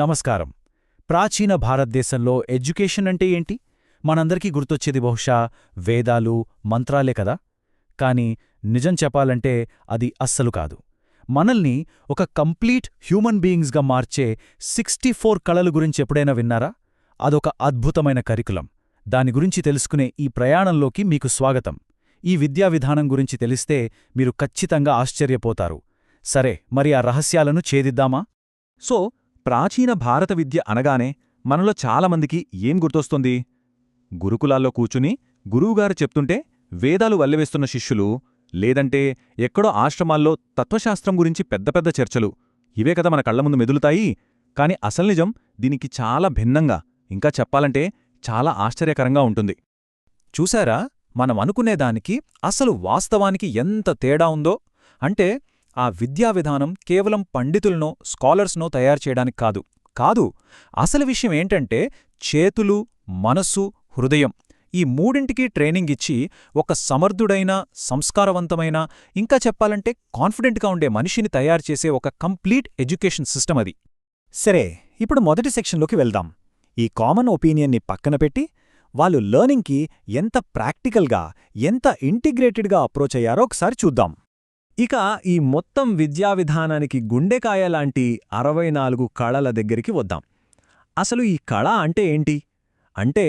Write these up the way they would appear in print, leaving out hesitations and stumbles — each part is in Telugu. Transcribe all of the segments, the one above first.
నమస్కారం. ప్రాచీన భారతదేశంలో ఎడ్యుకేషన్ అంటే ఏంటి? మనందరికీ గుర్తొచ్చేది బహుశా వేదాలు, మంత్రాలే కదా? కాని నిజం చెప్పాలంటే అది అస్సలు కాదు. మనల్ని ఒక కంప్లీట్ హ్యూమన్ బీయింగ్స్గా మార్చే 64 కళలు గురించి ఎప్పుడైనా విన్నారా? అదొక అద్భుతమైన కరికులం. దాని గురించి తెలుసుకునే ఈ ప్రయాణంలోకి మీకు స్వాగతం. ఈ విద్యా విధానం గురించి తెలిస్తే మీరు ఖచ్చితంగా ఆశ్చర్యపోతారు. సరే, మరి ఆ రహస్యాలను ఛేదిద్దామా? సో ప్రాచీన భారత విద్య అనగానే మనలో చాలామందికి ఏం గుర్తొస్తుంది? గురుకులాల్లో కూర్చుని గురువుగారు చెప్తుంటే వేదాలు వల్లెవేస్తున్న శిష్యులు, లేదంటే ఎక్కడో ఆశ్రమాల్లో తత్వశాస్త్రం గురించి పెద్ద పెద్ద చర్చలు. ఇవే కదా మన కళ్లముందు మెదులుతాయి. కాని అసలు నిజం దీనికి చాలా భిన్నంగా, ఇంకా చెప్పాలంటే చాలా ఆశ్చర్యకరంగా ఉంటుంది. చూశారా, మనం అనుకునేదానికి అసలు వాస్తవానికి ఎంత తేడా ఉందో? అంటే ఆ విద్యా విధానం కేవలం పండితులనో స్కాలర్స్నో తయారుచేయడానికి కాదు. అసలు విషయం ఏంటంటే చేతులు, మనస్సు, హృదయం ఈ మూడింటికి ట్రైనింగ్ ఇచ్చి ఒక సమర్థుడైన, సంస్కారవంతమైన, ఇంకా చెప్పాలంటే కాన్ఫిడెంట్గా ఉండే మనిషిని తయారుచేసే ఒక కంప్లీట్ ఎడ్యుకేషన్ సిస్టమ్ అది. సరే, ఇప్పుడు మొదటి సెక్షన్లోకి వెళ్దాం. ఈ కామన్ ఒపీనియన్ని పక్కన పెట్టి వాళ్ళు లెర్నింగ్కి ఎంత ప్రాక్టికల్గా, ఎంత ఇంటిగ్రేటెడ్గా అప్రోచ్ అయ్యారో ఒకసారి చూద్దాం. ఇక ఈ మొత్తం విద్యా విధానానికి గుండెకాయ లాంటి 64 కళల దగ్గరికి వద్దాం. అసలు ఈ కళ అంటే ఏంటి? అంటే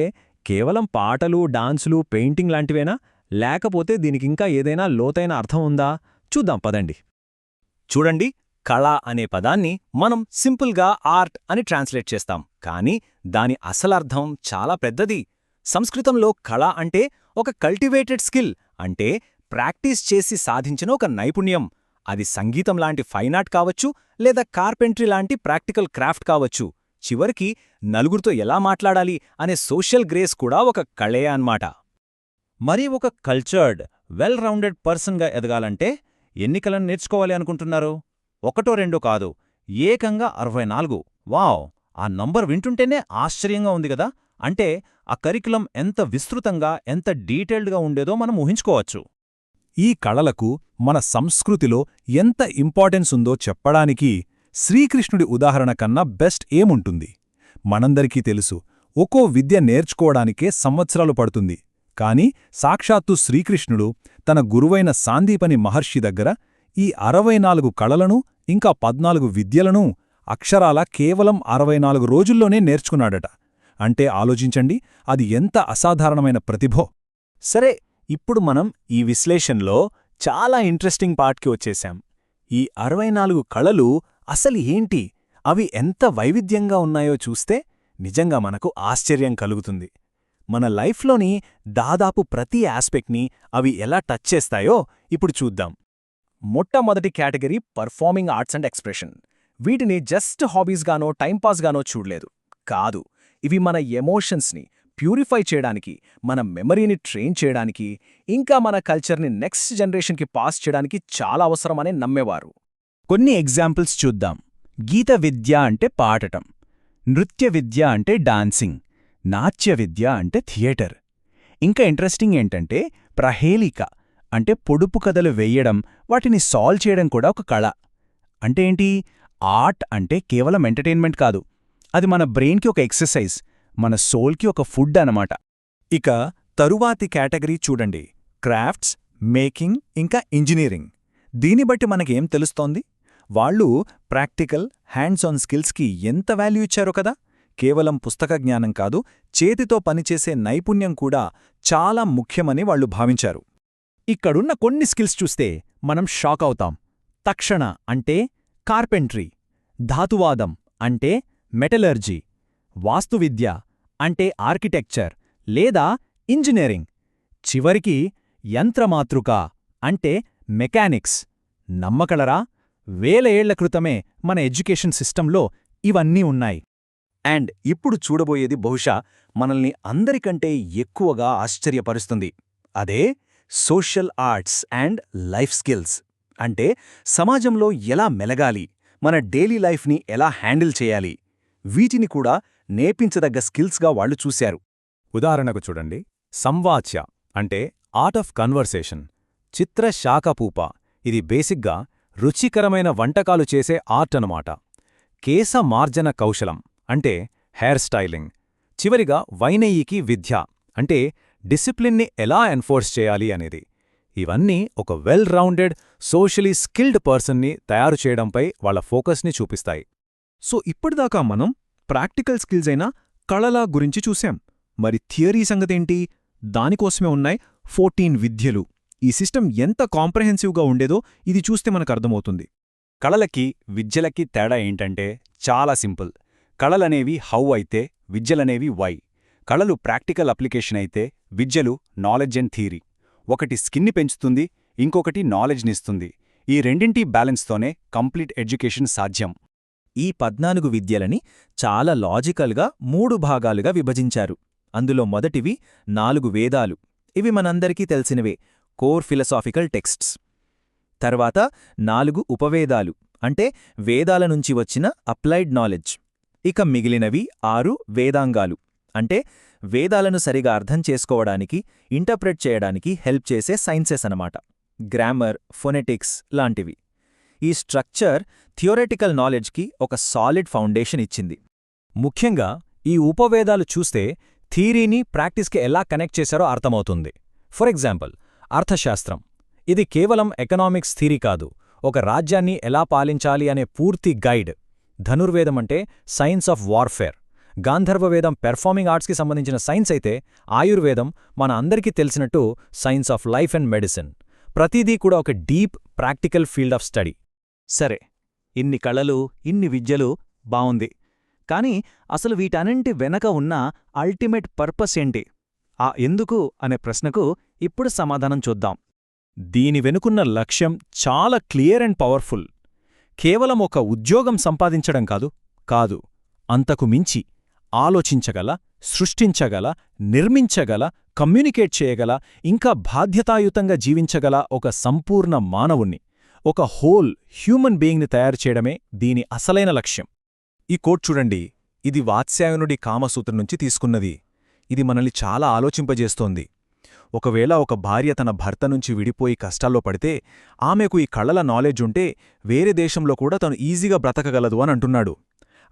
కేవలం పాటలు, డాన్సులు, పెయింటింగ్ లాంటివేనా? లేకపోతే దీనికింకా ఏదైనా లోతైన అర్థం ఉందా? చూద్దాం పదండి. చూడండి, కళ అనే పదాన్ని మనం సింపుల్గా ఆర్ట్ అని ట్రాన్స్లేట్ చేస్తాం. కానీ దాని అసలర్థం చాలా పెద్దది. సంస్కృతంలో కళ అంటే ఒక కల్టివేటెడ్ స్కిల్, అంటే ప్రాక్టీస్ చేసి సాధించిన ఒక నైపుణ్యం. అది సంగీతం లాంటి ఫైన్ ఆర్ట్ కావచ్చు, లేదా కార్పెంట్రీ లాంటి ప్రాక్టికల్ క్రాఫ్ట్ కావచ్చు. చివరికి నలుగురితో ఎలా మాట్లాడాలి అనే సోషల్ గ్రేస్ కూడా ఒక కళే అన్నమాట. మరి ఒక కల్చర్డ్, వెల్ రౌండెడ్ పర్సన్గా ఎదగాలంటే ఎన్ని కళను నేర్చుకోవాలి అనుకుంటున్నారు? ఒకటో రెండో కాదు, ఏకంగా 64. వావ్! ఆ నంబర్ వింటుంటేనే ఆశ్చర్యంగా ఉంది కదా. అంటే ఆ కరికులం ఎంత విస్తృతంగా, ఎంత డీటెయిల్డ్గా ఉండేదో మనం ఊహించుకోవచ్చు. ఈ కళలకు మన సంస్కృతిలో ఎంత ఇంపార్టెన్స్ ఉందో చెప్పడానికి శ్రీకృష్ణుడి ఉదాహరణ కన్నా బెస్ట్ ఏముంటుంది? మనందరికీ తెలుసు, ఒక్కో విద్య నేర్చుకోవడానికే సంవత్సరాలు పడుతుంది. కాని సాక్షాత్తు శ్రీకృష్ణుడు తన గురువైన సాందీపని మహర్షి దగ్గర ఈ 64 కళలను, ఇంకా 14 విద్యలను అక్షరాల కేవలం 64 రోజుల్లోనే నేర్చుకున్నాడట. అంటే ఆలోచించండి, అది ఎంత అసాధారణమైన ప్రతిభో. సరే, ఇప్పుడు మనం ఈ విశ్లేషణలో చాలా ఇంట్రెస్టింగ్ పార్ట్కి వచ్చేశాం. ఈ 64 కళలు అసలు ఏంటి, అవి ఎంత వైవిధ్యంగా ఉన్నాయో చూస్తే నిజంగా మనకు ఆశ్చర్యం కలుగుతుంది. మన లైఫ్లోని దాదాపు ప్రతి ఆస్పెక్ట్ని అవి ఎలా టచ్ చేస్తాయో ఇప్పుడు చూద్దాం. మొట్టమొదటి category performing arts and expression. వీటిని జస్ట్ హాబీస్గానో టైంపాస్గానో చూడలేదు. కాదు, ఇవి మన ఎమోషన్స్ని ప్యూరిఫై చేయడానికి, మన మెమరీని ట్రైన్ చేయడానికి, ఇంకా మన కల్చర్ని నెక్స్ట్ జనరేషన్కి పాస్ చేయడానికి చాలా అవసరమని నమ్మేవారు. కొన్ని ఎగ్జాంపుల్స్ చూద్దాం. గీత విద్య అంటే పాడటం, నృత్య విద్య అంటే డాన్సింగ్, నాట్య విద్య అంటే థియేటర్. ఇంకా ఇంట్రెస్టింగ్ ఏంటంటే ప్రహేళిక అంటే పొడుపు కథలు వెయ్యడం, వాటిని సాల్వ్ చేయడం కూడా ఒక కళ. అంటే ఏంటి? ఆర్ట్ అంటే కేవలం ఎంటర్టైన్మెంట్ కాదు, అది మన బ్రెయిన్కి ఒక ఎక్సర్సైజ్, మన సోల్కి ఒక ఫుడ్ అన్నమాట. ఇక తరువాతి కేటగిరీ చూడండి, క్రాఫ్ట్స్, మేకింగ్, ఇంకా ఇంజనీరింగ్. దీన్ని బట్టి మనకేం తెలుస్తోంది? వాళ్ళు ప్రాక్టికల్, హ్యాండ్స్ ఆన్ స్కిల్స్కి ఎంత వాల్యూ ఇచ్చారో కదా. కేవలం పుస్తక జ్ఞానం కాదు, చేతితో పనిచేసే నైపుణ్యం కూడా చాలా ముఖ్యమని వాళ్ళు భావించారు. ఇక్కడున్న కొన్ని స్కిల్స్ చూస్తే మనం షాక్ అవుతాం. తక్షణ అంటే కార్పెంట్రీ, ధాతువాదం అంటే మెటలర్జీ, వాస్తువిద్య అంటే ఆర్కిటెక్చర్ లేదా ఇంజనీరింగ్, చివరికి యంత్రమాతృక అంటే మెకానిక్స్. నమ్మకలరా, వేల ఏళ్ల క్రితమే మన ఎడ్యుకేషన్ సిస్టంలో ఇవన్నీ ఉన్నాయి. అండ్ ఇప్పుడు చూడబోయేది బహుశా మనల్ని అందరికంటే ఎక్కువగా ఆశ్చర్యపరుస్తుంది. అదే social arts and life skills. అంటే సమాజంలో ఎలా మెలగాలి, మన డైలీ లైఫ్ని ఎలా హ్యాండిల్ చేయాలి, వీటిని కూడా నేర్పించదగ్గ స్కిల్స్గా వాళ్ళు చూశారు. ఉదాహరణకు చూడండి, సంవాచ్య అంటే ఆర్ట్ ఆఫ్ కన్వర్సేషన్, చిత్రశాకపూప ఇది బేసిక్గా రుచికరమైన వంటకాలు చేసే ఆర్ట్ అనమాట. కేశ మార్జన కౌశలం అంటే హెయిర్ స్టైలింగ్, చివరిగా వైనయికి విద్య అంటే డిసిప్లిన్ని ఎలా ఎన్ఫోర్స్ చేయాలి అనేది. ఇవన్నీ ఒక వెల్ రౌండెడ్, సోషలీ స్కిల్డ్ పర్సన్ని తయారు చేయడంపై వాళ్ళ ఫోకస్ని చూపిస్తాయి. సో ఇప్పటిదాకా మనం ప్రాక్టికల్ స్కిల్స్ అయిన కళల గురించి చూశాం. మరి థియరీ సంగతేంటి? దానికోసమే ఉన్నాయి 14 విద్యలు. ఈ సిస్టమ్ ఎంత కాంప్రహెన్సివ్గా ఉండేదో ఇది చూస్తే మనకు అర్థమవుతుంది. కళలకి విద్యలకి తేడా ఏంటంటే చాలా సింపుల్. కళలనేవి హౌ అయితే విద్యలనేవి వై. కళలు ప్రాక్టికల్ అప్లికేషన్ అయితే విద్యలు నాలెడ్జ్ అండ్ థియరీ. ఒకటి స్కిన్ని పెంచుతుంది, ఇంకొకటి నాలెడ్జ్నిస్తుంది. ఈ రెండింటి బ్యాలెన్స్తోనే కంప్లీట్ ఎడ్యుకేషన్ సాధ్యం. ఈ 14 విద్యలని చాలా లాజికల్గా 3 భాగాలుగా విభజించారు. అందులో మొదటివి 4 వేదాలు. ఇవి మనందరికీ తెలిసినవే, కోర్ ఫిలసాఫికల్ టెక్స్ట్స్. తర్వాత 4 ఉపవేదాలు, అంటే వేదాల నుంచి వచ్చిన అప్లైడ్ నాలెడ్జ్. ఇక మిగిలినవి 6 వేదాంగాలు, అంటే వేదాలను సరిగా అర్థం చేసుకోవడానికి, ఇంటర్ప్రెట్ చేయడానికి హెల్ప్ చేసే సైన్సెస్ అన్నమాట. గ్రామర్, ఫొనెటిక్స్ లాంటివి. ఈ స్ట్రక్చర్ థియోరెటికల్ నాలెడ్జ్కి ఒక సాలిడ్ ఫౌండేషన్ ఇచ్చింది. ముఖ్యంగా ఈ ఉపవేదాలు చూస్తే థియరీని ప్రాక్టీస్కి ఎలా కనెక్ట్ చేశారో అర్థమవుతుంది. ఫర్ ఎగ్జాంపుల్, అర్థశాస్త్రం. ఇది కేవలం ఎకనామిక్స్ థియరీ కాదు, ఒక రాజ్యాన్ని ఎలా పాలించాలి అనే పూర్తి గైడ్. ధనుర్వేదం అంటే సైన్స్ ఆఫ్ వార్ఫేర్. గాంధర్వవేదం పెర్ఫార్మింగ్ ఆర్ట్స్కి సంబంధించిన సైన్స్ అయితే, ఆయుర్వేదం మన అందరికీ తెలిసినట్టు science of life and medicine. ప్రతిదీ కూడా ఒక deep practical field of study. సరే, ఇన్ని కళలు, ఇన్ని విద్యలు బావుంది. కానీ అసలు వీటన్నింటి వెనక ఉన్న అల్టిమేట్ పర్పస్ ఏంటి? ఆ ఎందుకు అనే ప్రశ్నకు ఇప్పుడు సమాధానం చూద్దాం. దీని వెనుకున్న లక్ష్యం చాలా క్లియర్ అండ్ పవర్ఫుల్. కేవలం ఒక ఉద్యోగం సంపాదించడం కాదు, అంతకు మించి ఆలోచించగల, సృష్టించగల, నిర్మించగల, కమ్యూనికేట్ చేయగల, ఇంకా బాధ్యతాయుతంగా జీవించగల ఒక సంపూర్ణ మానవుణ్ణి, ఒక హోల్ హ్యూమన్ బీయింగ్ని తయారు చేయడమే దీని అసలైన లక్ష్యం. ఈ కోట్ చూడండి, ఇది వాత్స్యాయనుడి కామసూత్రం నుంచి తీసుకున్నది. ఇది మనల్ని చాలా ఆలోచింపజేస్తోంది. ఒకవేళ ఒక భార్య తన భర్త నుంచి విడిపోయి కష్టాల్లో పడితే, ఆమెకు ఈ కళల నాలెడ్జ్ ఉంటే వేరే దేశంలో కూడా తను ఈజీగా బ్రతకగలదు అని అంటున్నాడు.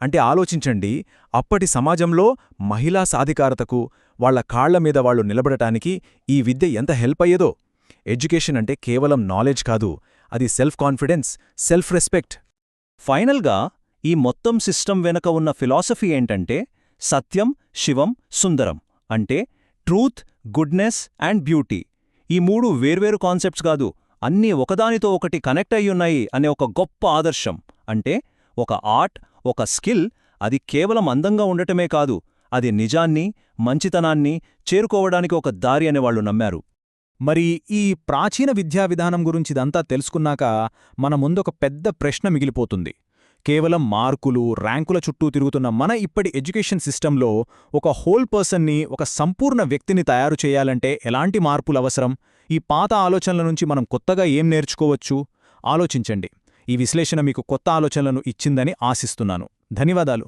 అంటే ఆలోచించండి, అప్పటి సమాజంలో మహిళా సాధికారతకు, వాళ్ల కాళ్ల మీద వాళ్లు నిలబడటానికి ఈ విద్య ఎంత హెల్ప్ అయ్యేదో. ఎడ్యుకేషన్ అంటే కేవలం నాలెడ్జ్ కాదు, అది సెల్ఫ్ కాన్ఫిడెన్స్, సెల్ఫ్ రెస్పెక్ట్. ఫైనల్గా ఈ మొత్తం సిస్టమ్ వెనక ఉన్న ఫిలాసఫీ ఏంటంటే సత్యం, శివం, సుందరం. అంటే ట్రూత్, గుడ్నెస్ అండ్ బ్యూటీ. ఈ 3 వేర్వేరు కాన్సెప్ట్స్ కాదు, అన్నీ ఒకదానితో ఒకటి కనెక్ట్ అయ్యున్నాయి అనే ఒక గొప్ప ఆదర్శం. అంటే ఒక ఆర్ట్, ఒక స్కిల్, అది కేవలం అందంగా ఉండటమే కాదు, అది నిజాన్ని, మంచితనాన్ని చేరుకోవడానికి ఒక దారి అనేవాళ్లు నమ్మారు. మరి ఈ ప్రాచీన విద్యా విధానం గురించిదంతా తెలుసుకున్నాక మన ముందొక పెద్ద ప్రశ్న మిగిలిపోతుంది. కేవలం మార్కులు, ర్యాంకుల చుట్టూ తిరుగుతున్న మన ఇప్పటి ఎడ్యుకేషన్ సిస్టంలో ఒక హోల్ పర్సన్ని, ఒక సంపూర్ణ వ్యక్తిని తయారు చేయాలంటే ఎలాంటి మార్పులు అవసరం? ఈ పాత ఆలోచనల నుంచి మనం కొత్తగా ఏం నేర్చుకోవచ్చు? ఆలోచించండి. ఈ విశ్లేషణ మీకు కొత్త ఆలోచనలను ఇచ్చిందని ఆశిస్తున్నాను. ధన్యవాదాలు.